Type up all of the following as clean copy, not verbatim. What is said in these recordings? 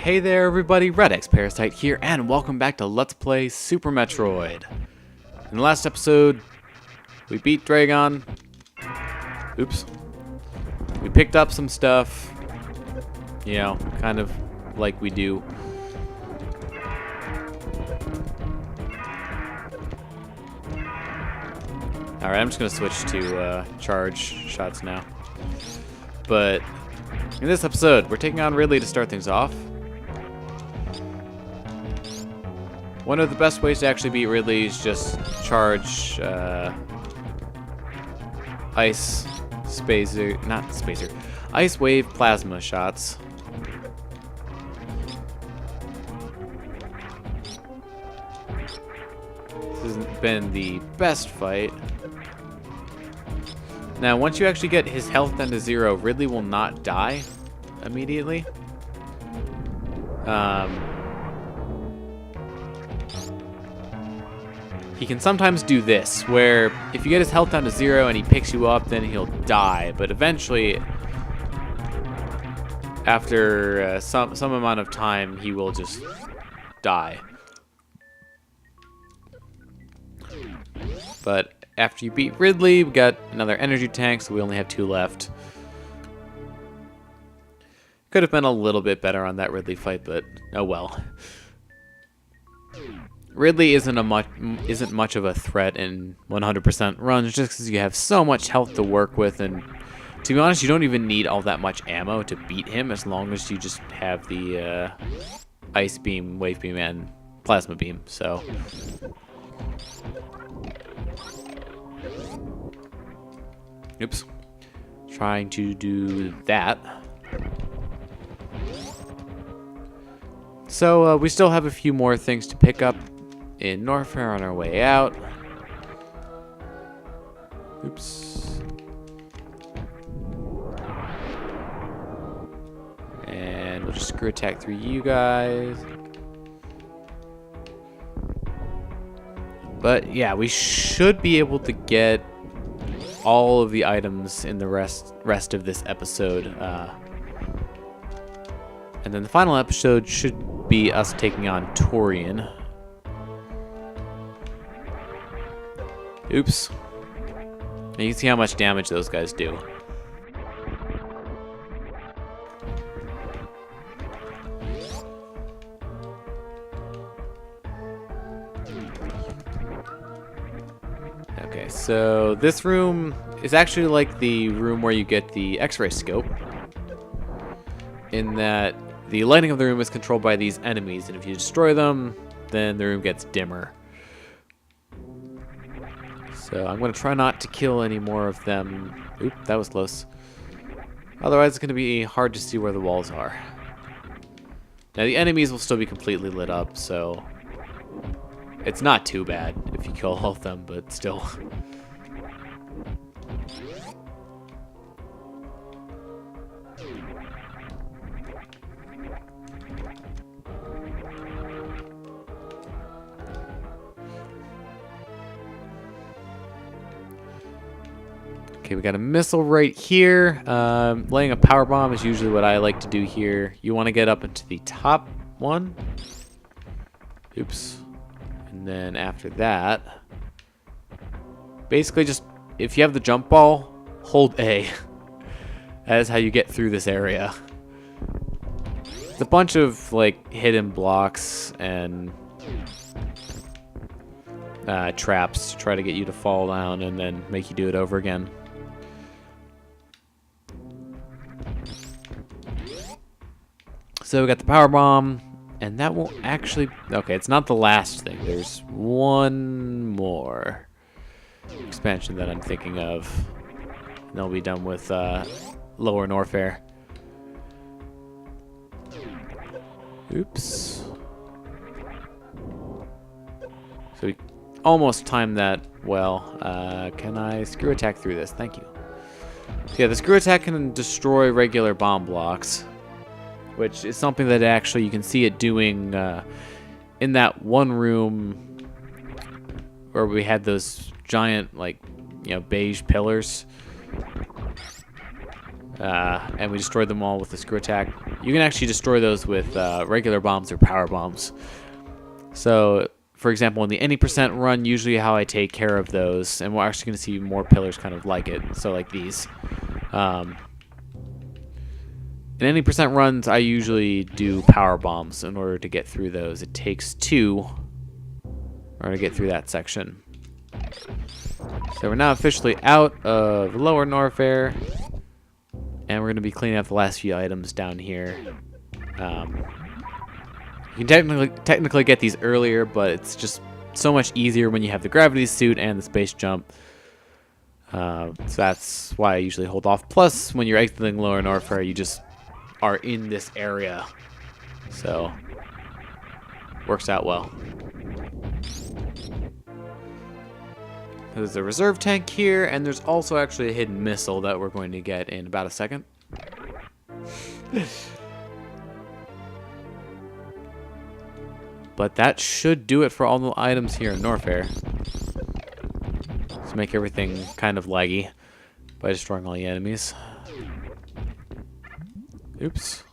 Hey there everybody, redxparasite here, and welcome back to Let's Play Super Metroid. In the last episode, we beat Dragon. Oops. We picked up some stuff. You know, kind of like we do. Alright, I'm just gonna switch to charge shots now. But in this episode, we're taking on Ridley to start things off. One of the best ways to actually beat Ridley is just charge ice wave plasma shots. This hasn't been the best fight. Now, once you actually get his health down to 0, Ridley will not die immediately. He can sometimes do this, where if you get his health down to 0 and he picks you up, then he'll die. But eventually, after some amount of time, he will just die. But after you beat Ridley, we got another energy tank, so we only have 2 left. Could have been a little bit better on that Ridley fight, but oh well. Ridley isn't much of a threat in 100% runs, just because you have so much health to work with, and to be honest, you don't even need all that much ammo to beat him, as long as you just have the ice beam, wave beam, and plasma beam. So, oops, trying to do that. So we still have a few more things to pick up in Norfair on our way out. Oops. And we'll just screw attack through you guys. But yeah, we should be able to get all of the items in the rest of this episode. And then the final episode should be us taking on Torian. Oops. And you can see how much damage those guys do. Okay, so this room is actually like the room where you get the X-ray scope, in that the lighting of the room is controlled by these enemies, and if you destroy them, then the room gets dimmer. So I'm going to try not to kill any more of them. Oop, that was close. Otherwise, it's going to be hard to see where the walls are. Now, the enemies will still be completely lit up, so it's not too bad if you kill all of them, but still. Okay, we got a missile right here. Laying a power bomb is usually what I like to do here. You want to get up into the top one. Oops. And then after that, basically just, if you have the jump ball, hold A. That is how you get through this area. It's a bunch of like hidden blocks and traps to try to get you to fall down and then make you do it over again. So we got the power bomb, and that will actually, okay, it's not the last thing. There's one more expansion that I'm thinking of. And they'll be done with Lower Norfair. Oops. So we almost timed that well. Can I screw attack through this? Thank you. So yeah, the screw attack can destroy regular bomb blocks, which is something that actually you can see it doing in that one room where we had those giant, like, you know, beige pillars. and we destroyed them all with the screw attack. You can actually destroy those with regular bombs or power bombs. So, for example, in the any percent run, usually how I take care of those, and we're actually going to see more pillars kind of like it, so like these. In any percent runs, I usually do power bombs in order to get through those. It takes 2 in order to get through that section. So we're now officially out of Lower Norfair, and we're going to be cleaning up the last few items down here. You can technically get these earlier, but it's just so much easier when you have the gravity suit and the space jump. So that's why I usually hold off. Plus, when you're exiting Lower Norfair, you just are in this area. So, works out well. There's a reserve tank here, and there's also actually a hidden missile that we're going to get in about a second. But that should do it for all the items here in Norfair. Let's make everything kind of laggy by destroying all the enemies. Oops.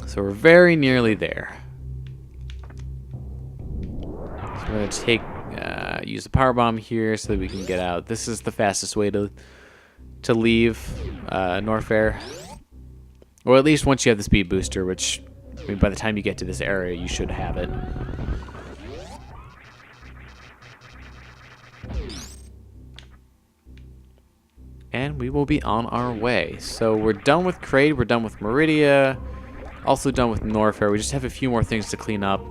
So we're very nearly there. So I'm going to take, use the power bomb here so that we can get out. This is the fastest way to leave Norfair. Or at least once you have the speed booster, which, I mean, by the time you get to this area, you should have it. And we will be on our way. So we're done with Kraid, we're done with Meridia, also done with Norfair. We just have a few more things to clean up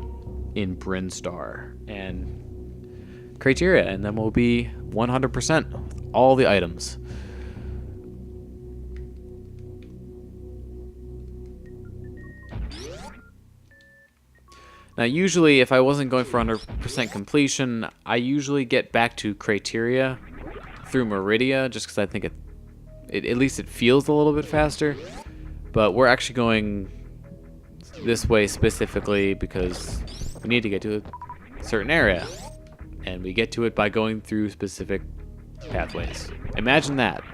in Brinstar and Criteria, and then we'll be 100% with all the items. Now, usually, if I wasn't going for 100% completion, I usually get back to Criteria through Meridia, just because I think at least it feels a little bit faster. But we're actually going this way specifically because we need to get to a certain area, and we get to it by going through specific pathways. Imagine that.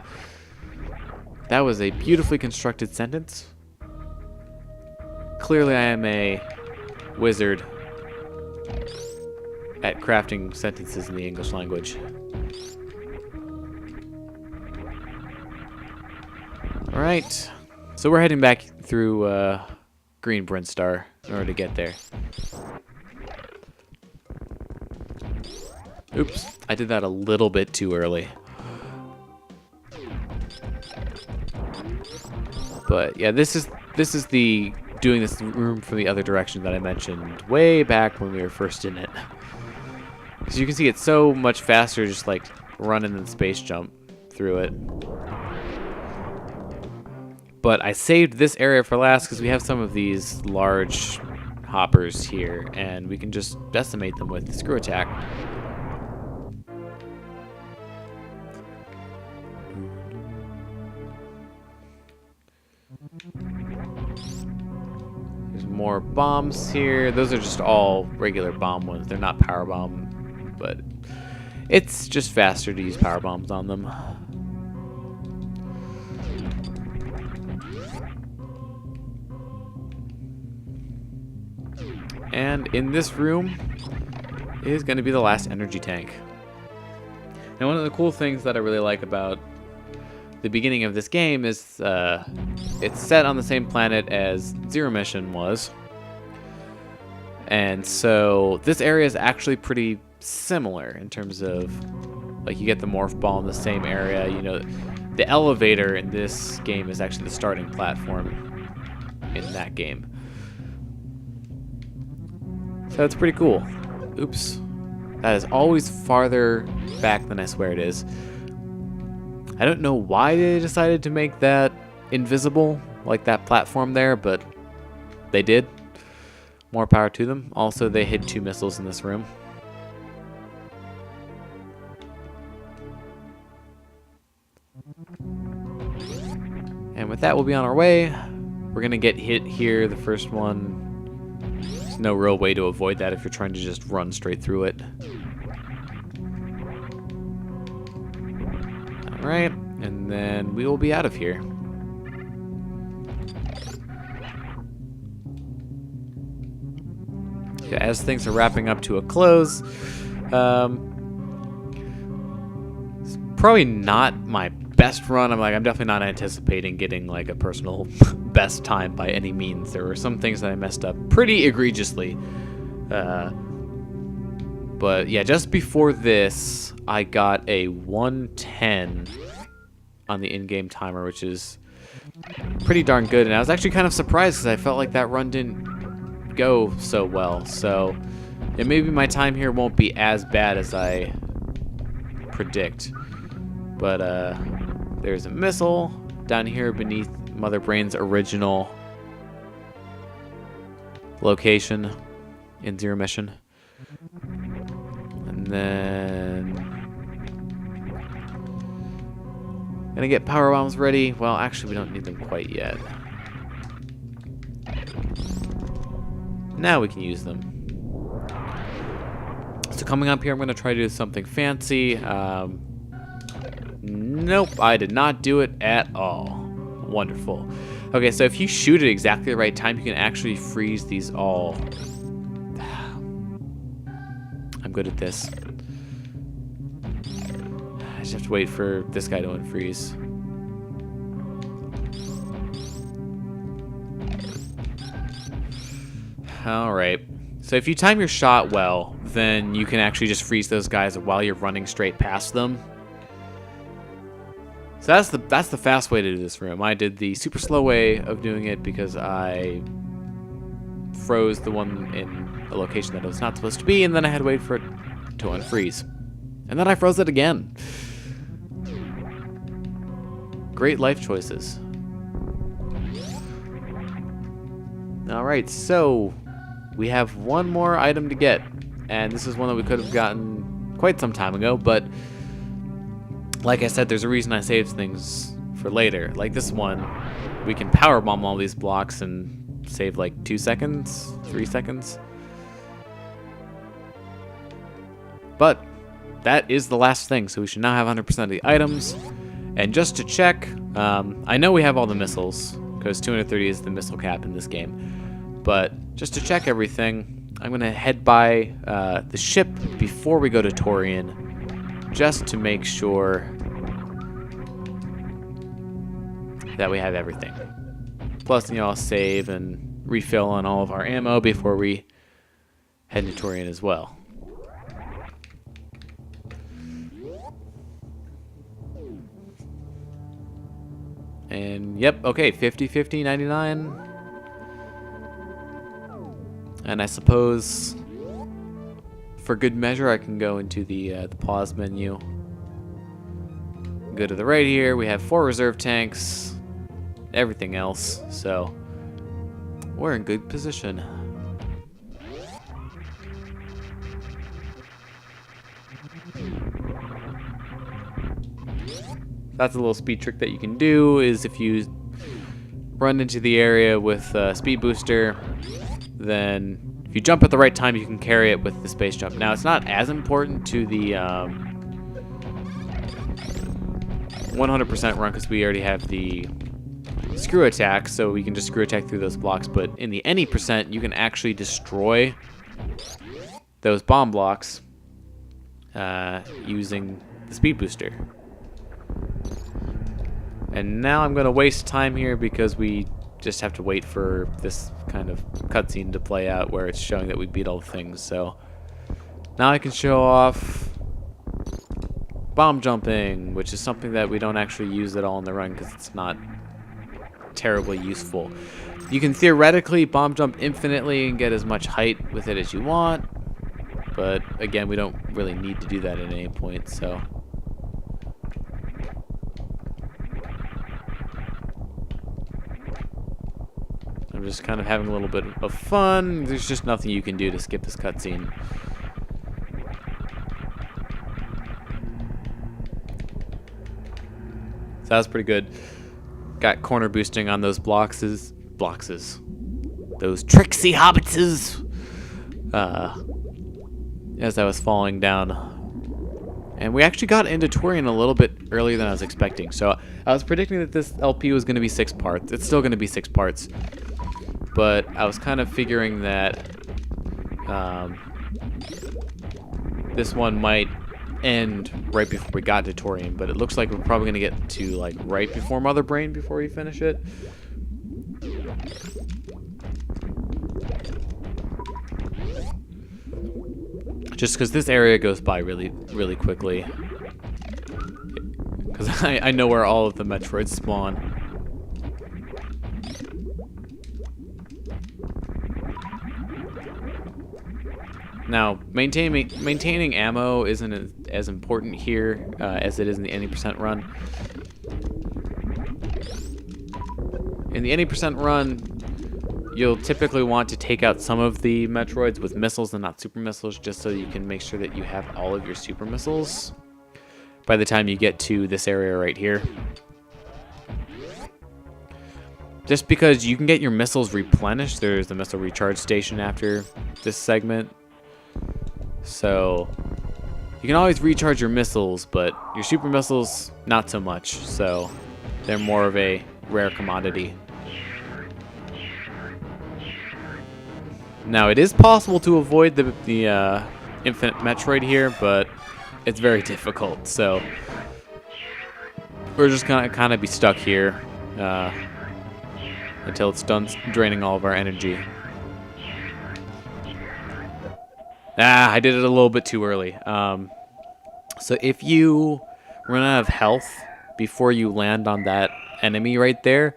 That was a beautifully constructed sentence. Clearly, I am a wizard at crafting sentences in the English language. Alright, so we're heading back through Green Brinstar in order to get there. Oops, I did that a little bit too early. But yeah, this is the doing this room from the other direction that I mentioned way back when we were first in it. Because you can see it's so much faster just like running and space jump through it. But I saved this area for last because we have some of these large hoppers here, and we can just decimate them with the screw attack. There's more bombs here. Those are just all regular bomb ones. They're not power bomb, but it's just faster to use power bombs on them. And in this room is going to be the last energy tank. Now, one of the cool things that I really like about the beginning of this game is it's set on the same planet as Zero Mission was. And so this area is actually pretty similar in terms of, like, you get the morph ball in the same area. You know, the elevator in this game is actually the starting platform in that game. So it's pretty cool. Oops. That is always farther back than I swear it is. I don't know why they decided to make that invisible, like that platform there, but they did. More power to them. Also, they hid 2 missiles in this room. And with that, we'll be on our way. We're going to get hit here, the first one. There's no real way to avoid that if you're trying to just run straight through it. Right, and then we will be out of here. Okay, as things are wrapping up to a close, it's probably not my best run. I'm definitely not anticipating getting like a personal best time by any means. There were some things that I messed up pretty egregiously. But yeah, just before this, I got a 110 on the in-game timer, which is pretty darn good. And I was actually kind of surprised because I felt like that run didn't go so well. So yeah, maybe my time here won't be as bad as I predict. But there's a missile down here beneath Mother Brain's original location in Zero Mission. And then gonna get power bombs ready. Well, actually, we don't need them quite yet. Now we can use them. So coming up here, I'm gonna try to do something fancy. Nope, I did not do it at all. Wonderful. Okay, so if you shoot at exactly the right time, you can actually freeze these all. I'm good at this. I just have to wait for this guy to unfreeze. Alright. So if you time your shot well, then you can actually just freeze those guys while you're running straight past them. So that's the fast way to do this room. I did the super slow way of doing it because I froze the one in a location that it was not supposed to be, and then I had to wait for it to unfreeze. And then I froze it again. Great life choices. Alright, so we have one more item to get. And this is one that we could have gotten quite some time ago, but like I said, there's a reason I saved things for later. Like this one, we can power bomb all these blocks and save like 2 seconds, 3 seconds. But that is the last thing, so we should now have 100% of the items. And just to check, I know we have all the missiles, because 230 is the missile cap in this game. But just to check everything, I'm going to head by the ship before we go to Torian, just to make sure that we have everything. Plus, you know, I'll save and refill on all of our ammo before we head to Torian as well. And yep, okay, 50, 50, 99. And I suppose for good measure, I can go into the pause menu. Go to the right here. We have 4 reserve tanks, everything else. So we're in good position. That's a little speed trick that you can do, is if you run into the area with a speed booster, then if you jump at the right time, you can carry it with the space jump. Now, it's not as important to the 100% run because we already have the screw attack, so we can just screw attack through those blocks. But in the any percent, you can actually destroy those bomb blocks using the speed booster. And now I'm going to waste time here because we just have to wait for this kind of cutscene to play out where it's showing that we beat all the things. So now I can show off bomb jumping, which is something that we don't actually use at all in the run because it's not terribly useful. You can theoretically bomb jump infinitely and get as much height with it as you want, but again, we don't really need to do that at any point, so I'm just kind of having a little bit of fun. There's just nothing you can do to skip this cutscene. So that was pretty good. Got corner boosting on those bloxes. Those tricksy hobbitses. As I was falling down And we actually got into Torian a little bit earlier than I was expecting. So I was predicting that this LP was going to be 6 parts. It's still going to be 6 parts. But I was kind of figuring that this one might end right before we got to Torian. But it looks like we're probably going to get to like right before Mother Brain before we finish it. Just because this area goes by really, really quickly. Because I know where all of the Metroids spawn. Now, maintaining ammo isn't as important here as it is in the any percent run. In the any percent run, you'll typically want to take out some of the Metroids with missiles and not super missiles, just so you can make sure that you have all of your super missiles by the time you get to this area right here. Just because you can get your missiles replenished, there's the missile recharge station after this segment. So you can always recharge your missiles, but your super missiles, not so much. So they're more of a rare commodity. Now, it is possible to avoid the infinite Metroid here, but it's very difficult. So we're just gonna kind of be stuck here until it's done draining all of our energy. I did it a little bit too early. So if you run out of health before you land on that enemy right there,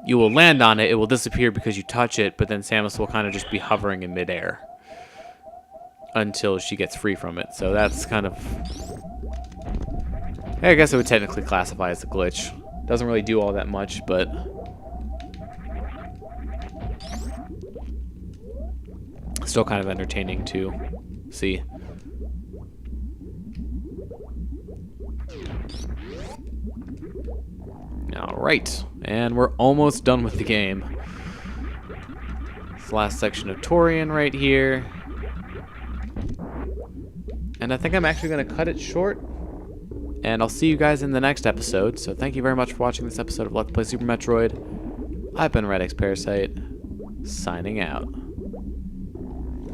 you will land on it, it will disappear because you touch it, but then Samus will kind of just be hovering in midair until she gets free from it. So that's kind of... I guess it would technically classify as a glitch. Doesn't really do all that much, but... still kind of entertaining to see. Alright, and we're almost done with the game. This last section of Torian right here. And I think I'm actually going to cut it short. And I'll see you guys in the next episode. So thank you very much for watching this episode of Let's Play Super Metroid. I've been redxparasite, signing out.